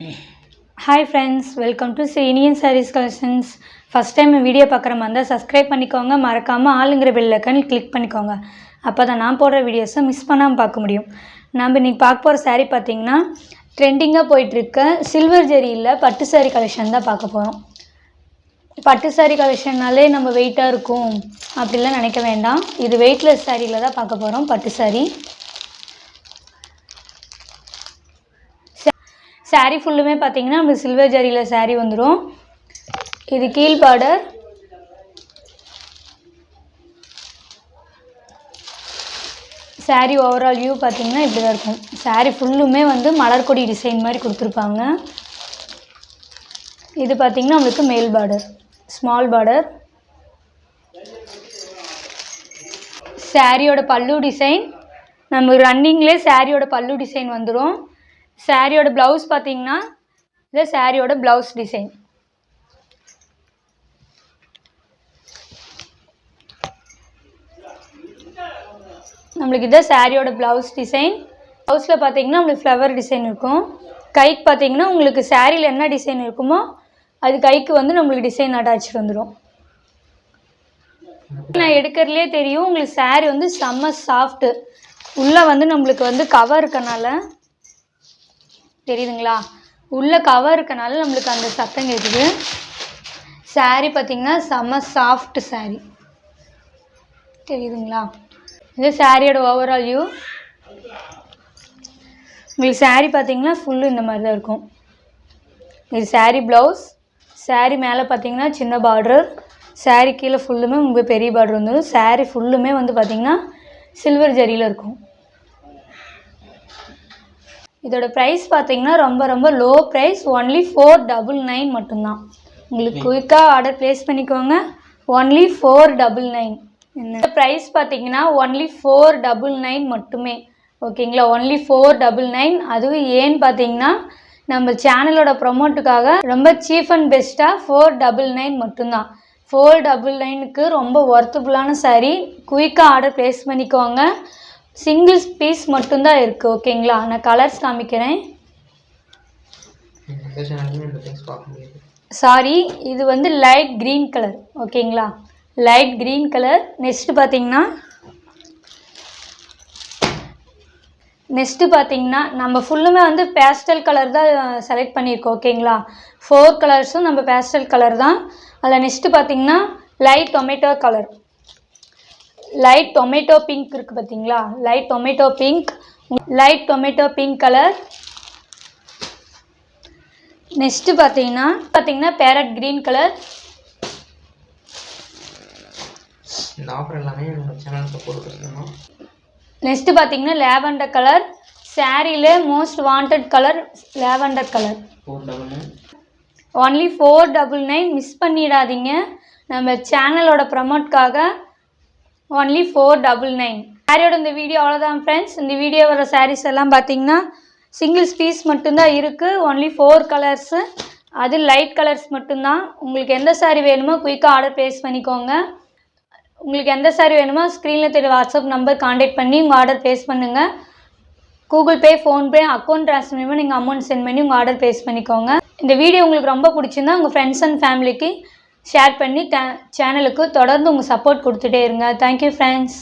Hi friends, welcome to Indian Sarees Collections. First time video பார்க்குற மாதிரி இருந்தால் subscribe பண்ணிக்கோங்க, மறக்காமல் ஆளுங்கிற பெல் ஐக்கன் கிளிக் பண்ணிக்கோங்க. அப்போ தான் நான் போடுற வீடியோஸை மிஸ் பண்ணாமல் பார்க்க முடியும். நம்ம இன்றைக்கி பார்க்க போகிற சாரீ பார்த்திங்கன்னா ட்ரெண்டிங்காக போயிட்டுருக்க சில்வர் ஜெரியில் பட்டு சாரீ கலெக்ஷன் தான் பார்க்க போகிறோம். பட்டு சாரீ கலெக்ஷன்னாலே நம்ம வெயிட்டாக இருக்கும் அப்படிலாம் நினைக்க வேண்டாம். இது வெயிட்லெஸ் சாரியில் தான் பார்க்க போகிறோம். பட்டு சாரீ சாரீ ஃபுல்லுமே பார்த்திங்கன்னா நம்ம சில்வர் ஜரியில் சாரீ வந்துடும். இது கீழ் பார்டர், சாரீ ஓவரால் வியூ பார்த்திங்கன்னா இப்படி தான் இருக்கும். சாரீ ஃபுல்லுமே வந்து மலர்கொடி டிசைன் மாதிரி கொடுத்துருப்பாங்க. இது பார்த்திங்கன்னா நம்மளுக்கு மேல் பார்டர், ஸ்மால் பார்டர். சாரியோட பல்லு டிசைன் நம்ம ரன்னிங்லேயே சாரியோட பல்லு டிசைன் வந்துடும். சாரியோட ப்ளவுஸ் பார்த்திங்கன்னா இது சாரியோட ப்ளவுஸ் டிசைன். நம்மளுக்கு இதான் சாரியோட ப்ளவுஸ் டிசைன். ப்ளவுஸில் பார்த்திங்கன்னா நம்மளுக்கு ஃப்ளவர் டிசைன் இருக்கும். கைக்கு பார்த்திங்கன்னா உங்களுக்கு சாரியில் என்ன டிசைன் இருக்குமோ அது கைக்கு வந்து நம்மளுக்கு டிசைன் அட்டாச் வந்துடும். நான் எடுக்கிறதுலே தெரியும் உங்களுக்கு சாரீ வந்து செம்ம சாஃப்ட்டு. உள்ளே வந்து நம்மளுக்கு வந்து கவர் இருக்கனால தெரியுதுங்களா, உள்ளே கவர் இருக்கனால நம்மளுக்கு அந்த சத்தம் கேட்குது. சாரீ பார்த்திங்கன்னா செம்ம சாஃப்ட் சாரீ, தெரியுதுங்களா. இது சாரியோட ஓவரால் வியூ. உங்களுக்கு சாரீ பார்த்திங்கன்னா ஃபுல்லு இந்த மாதிரி தான் இருக்கும். இது சாரீ ப்ளவுஸ். சாரீ மேலே பார்த்திங்கன்னா சின்ன பார்டர், சாரீ கீழே ஃபுல்லுமே உங்களுக்கு பெரிய பார்டர் வந்துடும். சாரீ ஃபுல்லுமே வந்து பார்த்திங்கன்னா சில்வர் ஜரியில் இருக்கும். இதோட ப்ரைஸ் பார்த்திங்கன்னா ரொம்ப லோ ப்ரைஸ், ஒன்லி 499 மட்டும்தான். உங்களுக்கு குயிக்காக ஆர்டர் ப்ளேஸ் பண்ணிக்கோங்க. ஒன்லி 499. இந்த ப்ரைஸ் பார்த்திங்கன்னா ஒன்லி 499 மட்டுமே. ஓகேங்களா, ஒன்லி 499. அதுவும் ஏன்னு பார்த்திங்கன்னா நம்ம சேனலோட ப்ரொமோட்டுக்காக ரொம்ப சீப் அண்ட் பெஸ்ட்டாக 499 மட்டும்தான். 499க்கு ரொம்ப ஒர்த்தபுளான சாரீ. குயிக்காக ஆர்டர் ப்ளேஸ் பண்ணிக்கோங்க. சிங்கிள் பீஸ் மட்டும்தான் இருக்குது. ஓகேங்களா, நான் கலர்ஸ் காமிக்கிறேன். சாரி, இது வந்து லைட் க்ரீன் கலர். ஓகேங்களா, லைட் க்ரீன் கலர். நெக்ஸ்ட்டு பார்த்தீங்கன்னா நம்ம ஃபுல்லுமே வந்து பேஸ்டல் கலர் தான் செலக்ட் பண்ணியிருக்கோம். ஓகேங்களா, 4 கலர்ஸும் நம்ம பேஸ்டல் கலர் தான். அதில் நெக்ஸ்ட்டு பார்த்தீங்கன்னா light tomato colour, light tomato pink இருக்குது பார்த்தீங்களா, light tomato pink colour. Next பார்த்தீங்கன்னா பேரட் க்ரீன் கலர். நெக்ஸ்ட்டு பார்த்தீங்கன்னா லேவண்டர் கலர். சாரியிலே most wanted colour lavender colour. Only 499. Miss பண்ணிடாதீங்க. நம்ம சேனலோட ப்ரமோட்காக ஒன்லி 499. சாரியோட இந்த வீடியோ அவ்வளோதான் ஃப்ரெண்ட்ஸ். இந்த வீடியோ வர சாரீஸ் எல்லாம் பார்த்தீங்கன்னா சிங்கிள்ஸ் பீஸ் மட்டும்தான் இருக்குது. ஒன்லி 4 கலர்ஸு, அது லைட் கலர்ஸ் மட்டும்தான். உங்களுக்கு எந்த சாரீ வேணுமோ குயிக்காக ஆர்டர் ப்ளேஸ் பண்ணிக்கோங்க. உங்களுக்கு எந்த சாரீ வேணுமோ ஸ்க்ரீனில் தெரிய வாட்ஸ்அப் நம்பர் கான்டாக்ட் பண்ணி உங்கள் ஆர்டர் ப்ளேஸ் பண்ணுங்கள். Google Pay, PhonePe, account transfer மூலமாக நீங்கள் அமௌண்ட் சென்ட் பண்ணி உங்கள் ஆர்டர் ப்ளேஸ் பண்ணிக்கோங்க. இந்த வீடியோ உங்களுக்கு ரொம்ப பிடிச்சிருந்தா உங்கள் ஃப்ரெண்ட்ஸ் அண்ட் ஃபேமிலிக்கு ஷேர் பண்ணி சேனலுக்கு தொடர்ந்து உங்கள் சப்போர்ட் கொடுத்துட்டே இருங்க. Thank you friends.